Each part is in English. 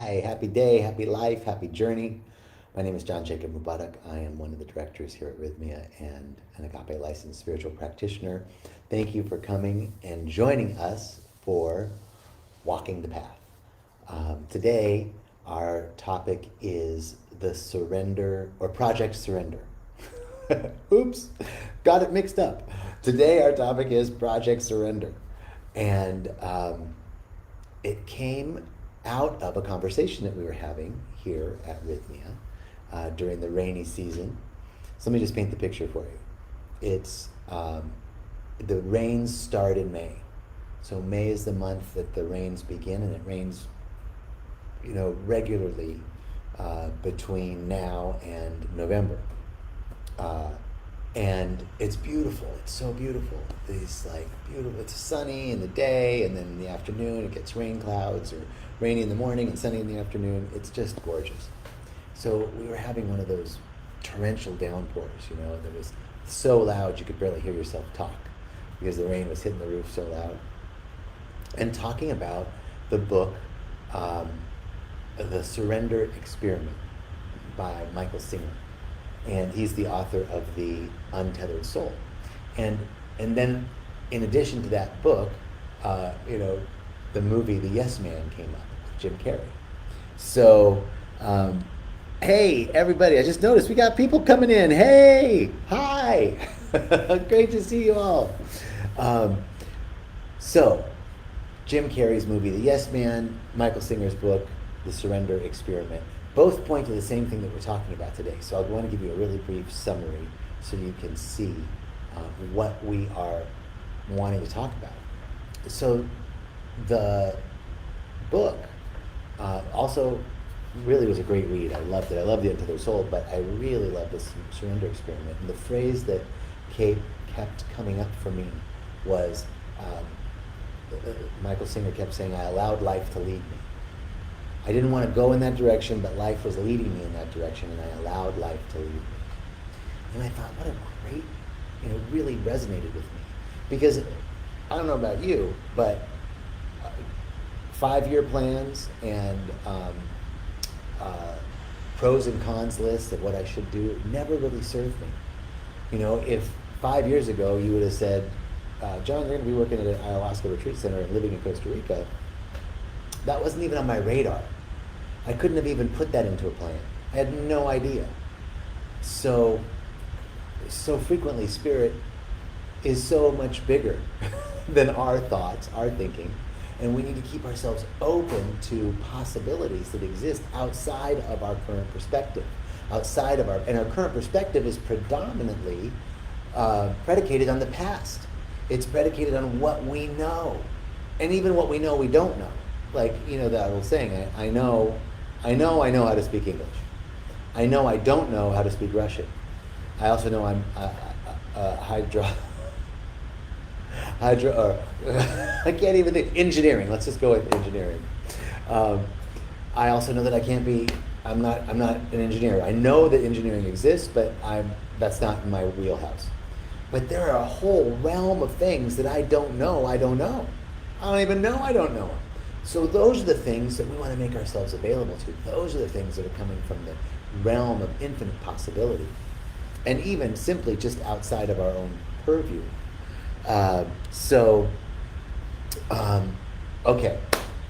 Hi, happy day, happy life, happy journey. My name is John Jacob Mubarak. I am one of the directors here at Rhythmia and an Agape licensed spiritual practitioner. Thank you for coming and joining us for Walking the Path. Today, our topic is the surrender or Project Surrender. Oops, got it mixed up. Today, our topic is Project Surrender. And it came out of a conversation that we were having here at Rhythmia during the rainy season. So let me just paint the picture for you. It's the rains start in May. So May is the month that the rains begin, and it rains, regularly between now and November. And it's beautiful. It's so beautiful. It's like beautiful. It's sunny in the day, and then in the afternoon it gets rain clouds, or rainy in the morning and sunny in the afternoon. It's just gorgeous. So we were having one of those torrential downpours, that was so loud you could barely hear yourself talk because the rain was hitting the roof so loud. And talking about the book, The Surrender Experiment by Michael Singer. And he's the author of The Untethered Soul. And then, in addition to that book, the movie The Yes Man came up with Jim Carrey. So, hey, everybody, I just noticed we got people coming in. Hey, hi. Great to see you all. So, Jim Carrey's movie The Yes Man, Michael Singer's book, The Surrender Experiment, both point to the same thing that we're talking about today. So I want to give you a really brief summary so you can see what we are wanting to talk about. So the book also really was a great read. I loved it. I loved it Into Their Soul, but I really loved this Surrender Experiment. And the phrase that kept coming up for me was, Michael Singer kept saying, I allowed life to lead me. I didn't want to go in that direction, but life was leading me in that direction, and I allowed life to lead me. And I thought, what a great, really resonated with me. Because I don't know about you, but 5-year plans and pros and cons lists of what I should do never really served me. If 5 years ago you would have said, John, you're going to be working at an ayahuasca retreat center and living in Costa Rica, that wasn't even on my radar. I couldn't have even put that into a plan. I had no idea. So frequently, spirit is so much bigger than our thoughts, our thinking, and we need to keep ourselves open to possibilities that exist outside of our current perspective. And our current perspective is predominantly predicated on the past. It's predicated on what we know, and even what we know we don't know. Like, that old saying, I know how to speak English. I know I don't know how to speak Russian. I also know I'm I can't even think, engineering. Let's just go with engineering. I also know that I'm not an engineer. I know that engineering exists, but that's not in my wheelhouse. But there are a whole realm of things that I don't know. I don't even know I don't know. So those are the things that we want to make ourselves available to. Those are the things that are coming from the realm of infinite possibility, and even simply just outside of our own purview. Okay,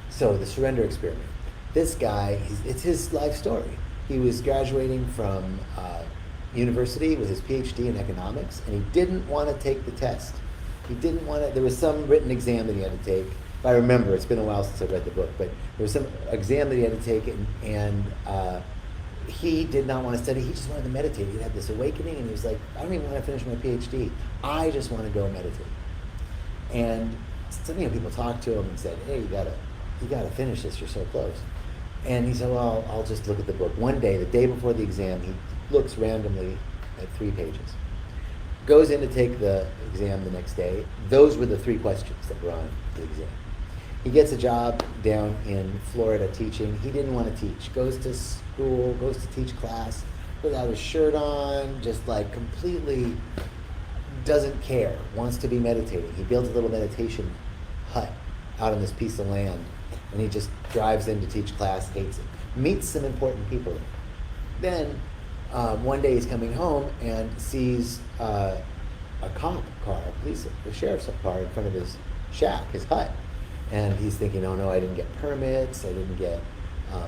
so the Surrender Experiment. This guy, it's his life story. He was graduating from university with his PhD in economics, and he didn't want to take the test. There was some written exam that he had to take. If I remember, it's been a while since I read the book, but there was some exam that he had to take, and he did not want to study. He just wanted to meditate. He had this awakening, and he was like, I don't even want to finish my PhD. I just want to go meditate. And some people talked to him and said, hey, you gotta finish this. You're so close. And he said, well, I'll just look at the book. One day, the day before the exam, he looks randomly at 3 pages. Goes in to take the exam the next day. Those were the 3 questions that were on the exam. He gets a job down in Florida teaching. He didn't want to teach. Goes to school, goes to teach class without his shirt on, just like completely doesn't care, wants to be meditating. He builds a little meditation hut out on this piece of land and he just drives in to teach class, hates it. Meets some important people. Then one day he's coming home and sees a cop car, a sheriff's car in front of his shack, his hut. And he's thinking, oh no, I didn't get permits, I didn't get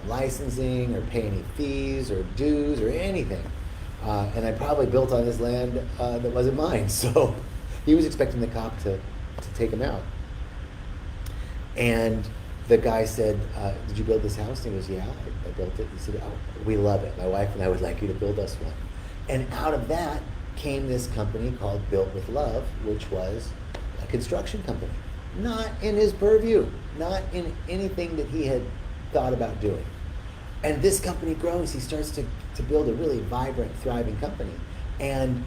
licensing or pay any fees or dues or anything. And I probably built on his land that wasn't mine. So he was expecting the cop to take him out. And the guy said, did you build this house? And he goes, yeah, I built it. He said, oh, we love it. My wife and I would like you to build us one. And out of that came this company called Built with Love, which was a construction company. Not in his purview, not in anything that he had thought about doing. And this company grows. He starts to build a really vibrant, thriving company. And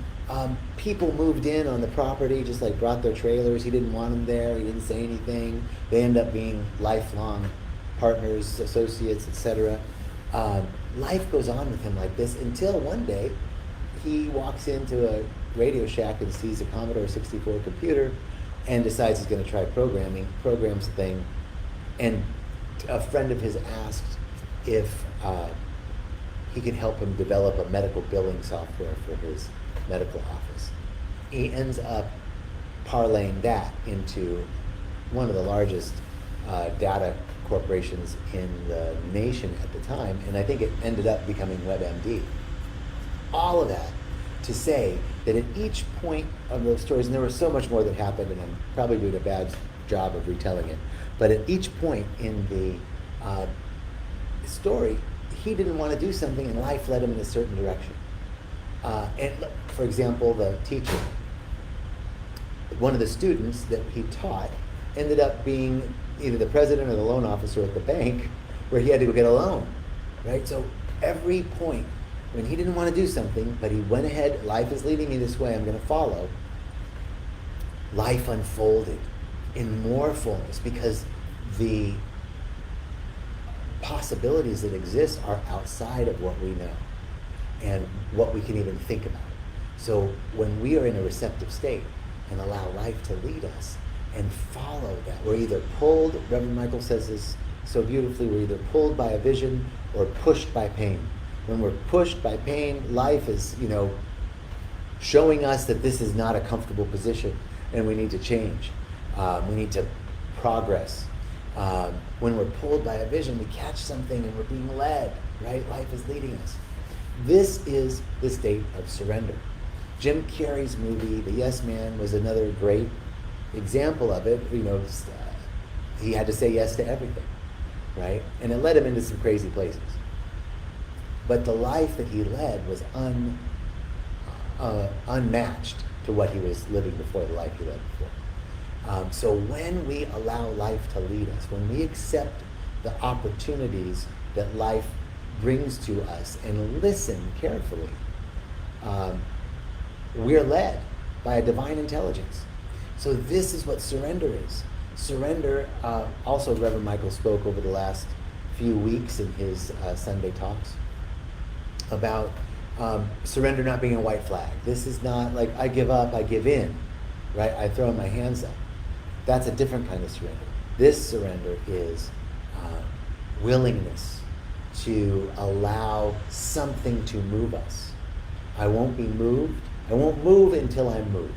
people moved in on the property, just like brought their trailers. He didn't want them there. He didn't say anything. They end up being lifelong partners, associates, etc. Life goes on with him like this until one day he walks into a Radio Shack and sees a Commodore 64 computer and decides he's going to try programming, programs the thing. And a friend of his asked if he could help him develop a medical billing software for his medical office. He ends up parlaying that into one of the largest data corporations in the nation at the time, and I think it ended up becoming WebMD. All of that to say that at each point of those stories, and there was so much more that happened, and I'm probably doing a bad job of retelling it, but at each point in the story, he didn't want to do something and life led him in a certain direction. And for example, the teacher, one of the students that he taught ended up being either the president or the loan officer at the bank where he had to go get a loan, right? So every point when he didn't want to do something, but he went ahead, life is leading me this way, I'm going to follow, life unfolded in more fullness because the possibilities that exist are outside of what we know and what we can even think about. So when we are in a receptive state and allow life to lead us and follow that, we're either pulled, Reverend Michael says this so beautifully, we're either pulled by a vision or pushed by pain. When we're pushed by pain, life is, showing us that this is not a comfortable position and we need to change. We need to progress. When we're pulled by a vision, we catch something and we're being led, right? Life is leading us. This is the state of surrender. Jim Carrey's movie, The Yes Man, was another great example of it. He had to say yes to everything, right? And it led him into some crazy places. But the life that he led was unmatched to what he was living before, the life he led before. So when we allow life to lead us, when we accept the opportunities that life brings to us and listen carefully, we're led by a divine intelligence. So this is what surrender is. Surrender, also Reverend Michael spoke over the last few weeks in his Sunday talks about surrender not being a white flag. This is not like I give up, I give in, right? I throw my hands up. That's a different kind of surrender. This surrender is willingness to allow something to move us. I won't be moved. I won't move until I'm moved.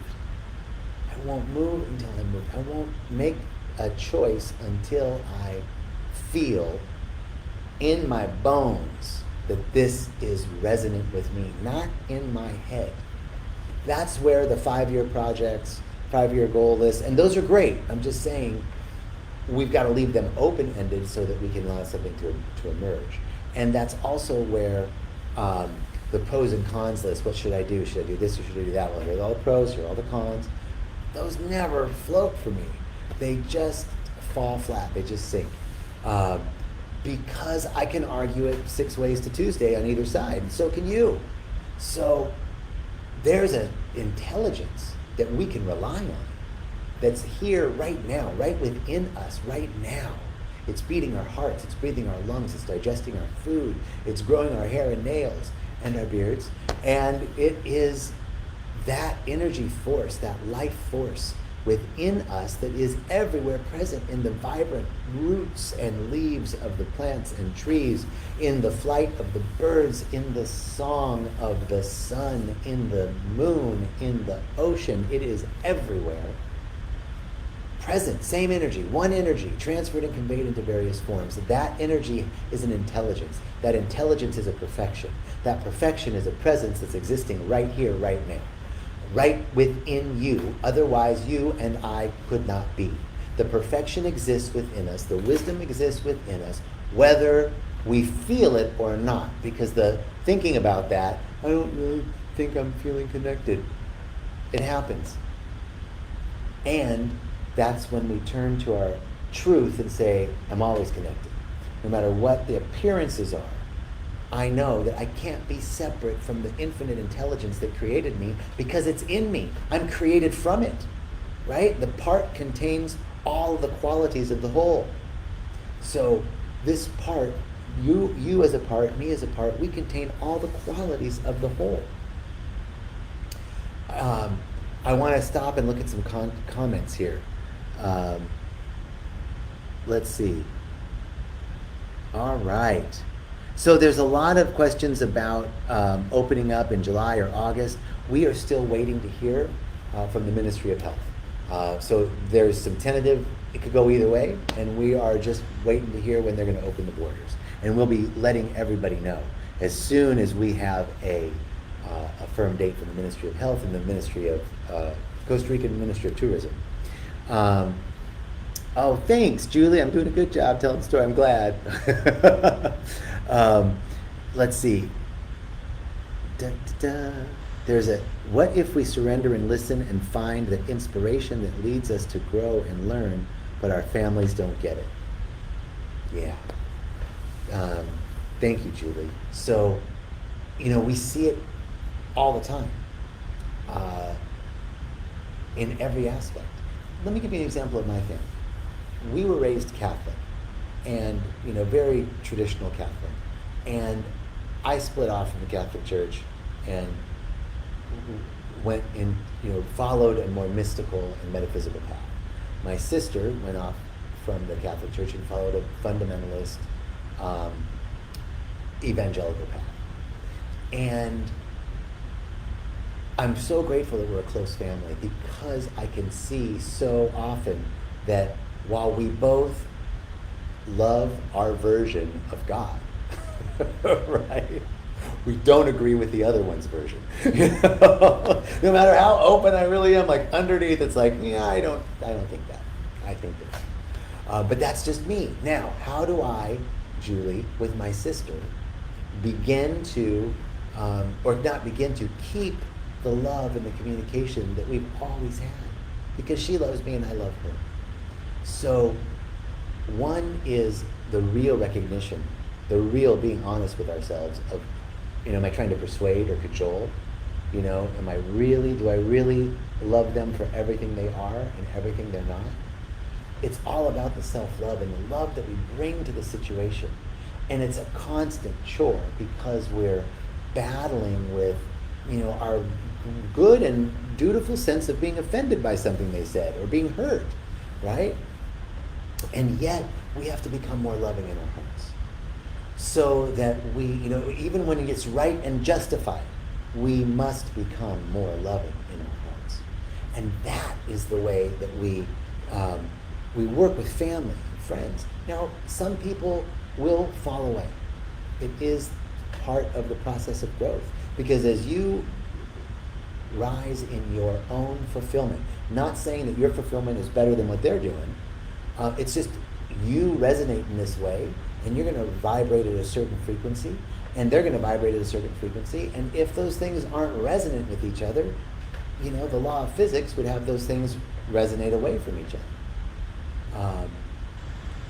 I won't move until I'm moved. I won't make a choice until I feel in my bones that this is resonant with me, not in my head. That's where the 5-year projects, 5-year goal list, and those are great. I'm just saying we've got to leave them open-ended so that we can allow something to emerge. And that's also where the pros and cons list, what should I do? Should I do this or should I do that? Well, here are all the pros, here are all the cons. Those never float for me. They just fall flat, they just sink. Because I can argue it 6 ways to Tuesday on either side, and so can you. So there's an intelligence that we can rely on that's here right now, right within us, right now. It's beating our hearts, it's breathing our lungs, it's digesting our food, it's growing our hair and nails and our beards, and it is that energy force, that life force within us that is everywhere present in the vibrant roots and leaves of the plants and trees, in the flight of the birds, in the song of the sun, in the moon, in the ocean. It is everywhere. Present, same energy, transferred and conveyed into various forms. That energy is an intelligence. That intelligence is a perfection. That perfection is a presence that's existing right here, right now. Right within you. Otherwise, you and I could not be. The perfection exists within us. The wisdom exists within us, whether we feel it or not. Because the thinking about that, I don't really think I'm feeling connected. It happens. And that's when we turn to our truth and say, I'm always connected. No matter what the appearances are, I know that I can't be separate from the infinite intelligence that created me because it's in me. I'm created from it, right? The part contains all the qualities of the whole. So this part, you as a part, me as a part, we contain all the qualities of the whole. I want to stop and look at some comments here. Let's see. All right. So there's a lot of questions about opening up in July or August. We are still waiting to hear from the Ministry of Health. So there's some tentative, it could go either way, and we are just waiting to hear when they're going to open the borders. And we'll be letting everybody know as soon as we have a firm date from the Ministry of Health and the Ministry of Costa Rican Ministry of Tourism. Oh, thanks, Julie. I'm doing a good job telling the story. I'm glad. Let's see. There's a, what if we surrender and listen and find the inspiration that leads us to grow and learn, but our families don't get it? Yeah. Thank you, Julie. So, we see it all the time in every aspect. Let me give you an example of my family. We were raised Catholic, and very traditional Catholic, and I split off from the Catholic Church and went in, followed a more mystical and metaphysical path. My sister went off from the Catholic Church and followed a fundamentalist evangelical path. And I'm so grateful that we're a close family, because I can see so often that while we both love our version of God, right? We don't agree with the other one's version. No matter how open I really am, like underneath it's like, yeah, I don't think that. I think that. But that's just me. Now, how do I, Julie, with my sister, begin to, or not begin to, keep the love and the communication that we've always had? Because she loves me and I love her. So one is the real recognition, the real being honest with ourselves of, am I trying to persuade or cajole? Do I really love them for everything they are and everything they're not? It's all about the self-love and the love that we bring to the situation. And it's a constant chore because we're battling with, our good and dutiful sense of being offended by something they said or being hurt, right? And yet, we have to become more loving in our hearts. So that we, even when it's right and justified, we must become more loving in our hearts. And that is the way that we work with family and friends. Now, some people will fall away. It is part of the process of growth. Because as you rise in your own fulfillment, not saying that your fulfillment is better than what they're doing, it's just you resonate in this way, and you're going to vibrate at a certain frequency, and they're going to vibrate at a certain frequency, and if those things aren't resonant with each other, the law of physics would have those things resonate away from each other.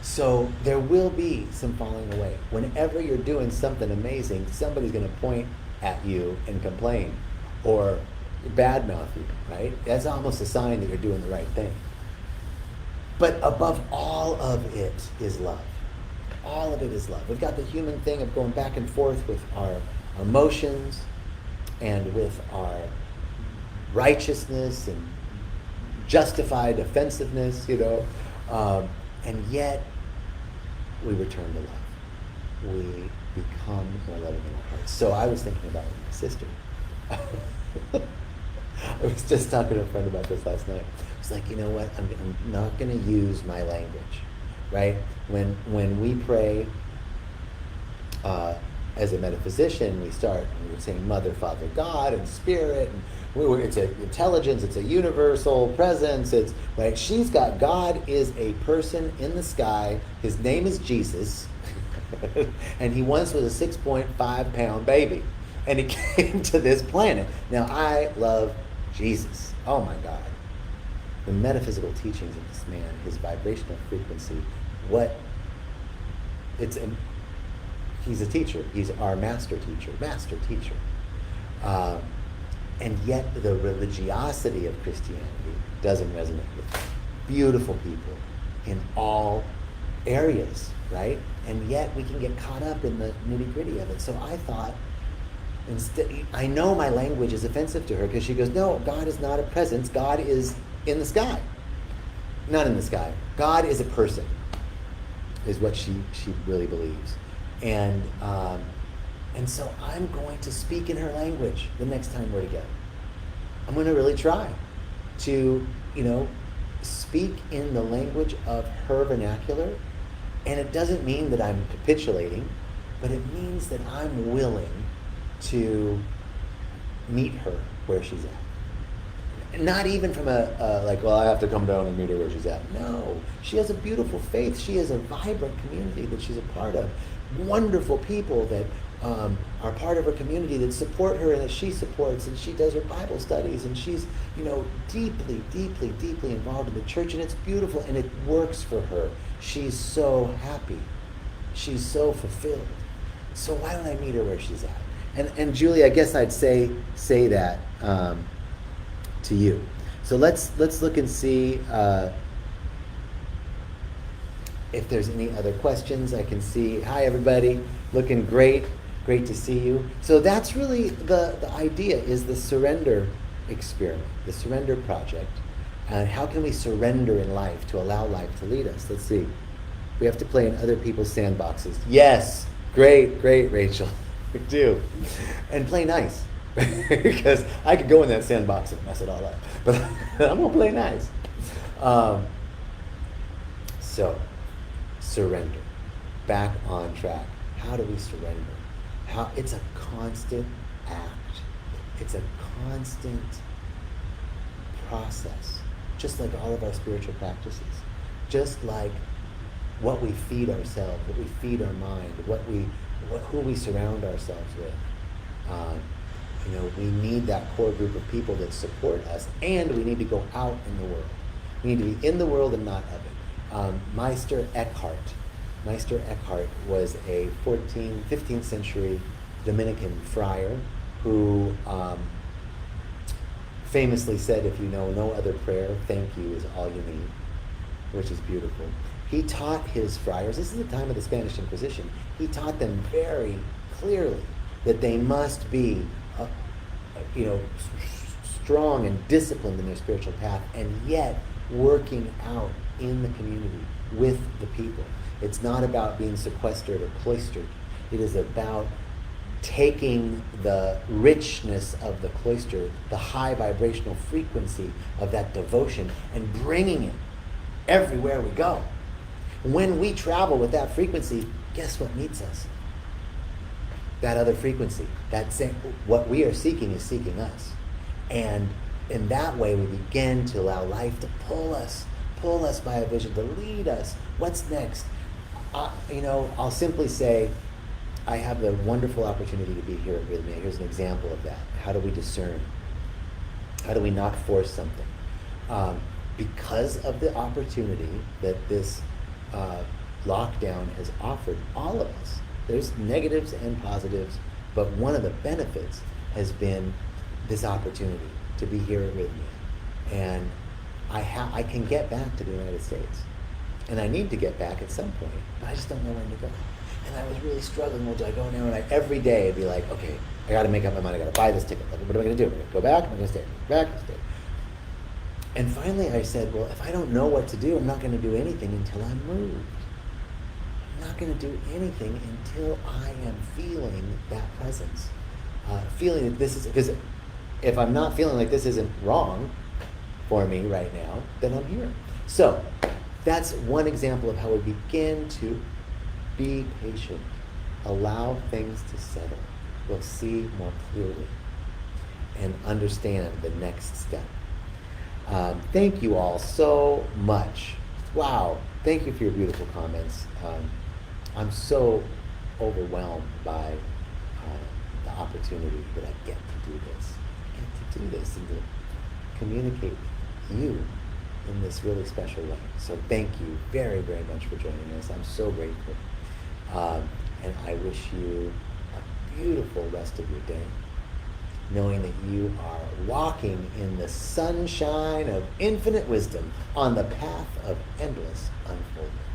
So there will be some falling away. Whenever you're doing something amazing, somebody's going to point at you and complain or badmouth you, right? That's almost a sign that you're doing the right thing. But above all of it is love. All of it is love. We've got the human thing of going back and forth with our emotions and with our righteousness and justified offensiveness, and yet we return to love. We become more loving in our hearts. So I was thinking about my sister. I was just talking to a friend about this last night. It's like, you know what? I'm not going to use my language, right? When we pray as a metaphysician, we're saying Mother, Father, God, and Spirit, and it's an intelligence, it's a universal presence. It's right. She's got God is a person in the sky. His name is Jesus, and he once was a 6.5 pound baby, and he came to this planet. Now I love Jesus. Oh my God. The metaphysical teachings of this man, his vibrational frequency, he's a teacher. He's our master teacher. And yet the religiosity of Christianity doesn't resonate with him. Beautiful people in all areas, right? And yet we can get caught up in the nitty-gritty of it. So I thought, I know my language is offensive to her because she goes, no, God is not a presence. God is in the sky. Not in the sky. God is a person, is what she really believes. And so I'm going to speak in her language the next time we're together. I'm going to really try to, speak in the language of her vernacular. And it doesn't mean that I'm capitulating, but it means that I'm willing to meet her where she's at. Not even from I have to come down and meet her where she's at. No, she has a beautiful faith. She has a vibrant community that she's a part of. Wonderful people that are part of her community that support her and that she supports, and she does her Bible studies, and she's, deeply, deeply, deeply involved in the church, and it's beautiful, and it works for her. She's so happy. She's so fulfilled. So why don't I meet her where she's at? And Julie, I guess I'd say that to you. So let's look and see if there's any other questions. I can see. Hi, everybody. Looking great. Great to see you. So that's really the idea, is the surrender experiment, the surrender project. And how can we surrender in life to allow life to lead us? Let's see. We have to play in other people's sandboxes. Yes. Great, Rachel. We do. And play nice. Because I could go in that sandbox and mess it all up. But I'm going to play nice. So, surrender. Back on track. How do we surrender? It's a constant act. It's a constant process. Just like all of our spiritual practices. Just like what we feed ourselves, what we feed our mind, who we surround ourselves with. We need that core group of people that support us, and we need to go out in the world. We need to be in the world and not of it. Meister Eckhart was a 15th century Dominican friar who famously said, if you know no other prayer, thank you is all you need, which is beautiful. He taught his friars, this is the time of the Spanish Inquisition, he taught them very clearly that they must be strong and disciplined in their spiritual path, and yet working out in the community with the people. It's not about being sequestered or cloistered. It is about taking the richness of the cloister, the high vibrational frequency of that devotion, and bringing it everywhere we go. When we travel with that frequency, guess what meets us? That other frequency. What we are seeking is seeking us. And in that way, we begin to allow life to pull us by a vision, to lead us. What's next? I'll simply say, I have the wonderful opportunity to be here with me. Here's an example of that. How do we discern? How do we not force something? Because of the opportunity that this lockdown has offered all of us. There's negatives and positives, but one of the benefits has been this opportunity to be here with me. And I can get back to the United States. And I need to get back at some point, but I just don't know when to go. And I was really struggling. Well, do I go now? And every day I'd be like, okay, I got to make up my mind. I got to buy this ticket. What am I going to do? Am I going to go back? Am I going to stay? Back? Stay. And finally I said, well, if I don't know what to do, I'm not going to do anything until I'm moved. I'm not going to do anything until I am feeling that presence. Feeling that this is, because if I'm not feeling like this isn't wrong for me right now, then I'm here. So that's one example of how we begin to be patient. Allow things to settle. We'll see more clearly and understand the next step. Thank you all so much. Wow. Thank you for your beautiful comments. I'm so overwhelmed by the opportunity that I get to do this. I get to do this and to communicate with you in this really special way. So thank you very, very much for joining us. I'm so grateful. And I wish you a beautiful rest of your day, knowing that you are walking in the sunshine of infinite wisdom on the path of endless unfoldment.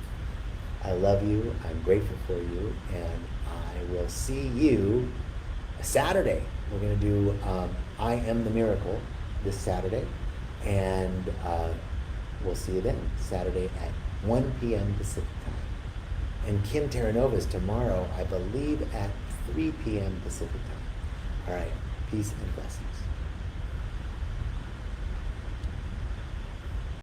I love you, I'm grateful for you, and I will see you Saturday. We're going to do I Am the Miracle this Saturday, and we'll see you then, Saturday at 1 p.m. Pacific time. And Kim Terranova's tomorrow, I believe, at 3 p.m. Pacific time. All right, peace and blessings.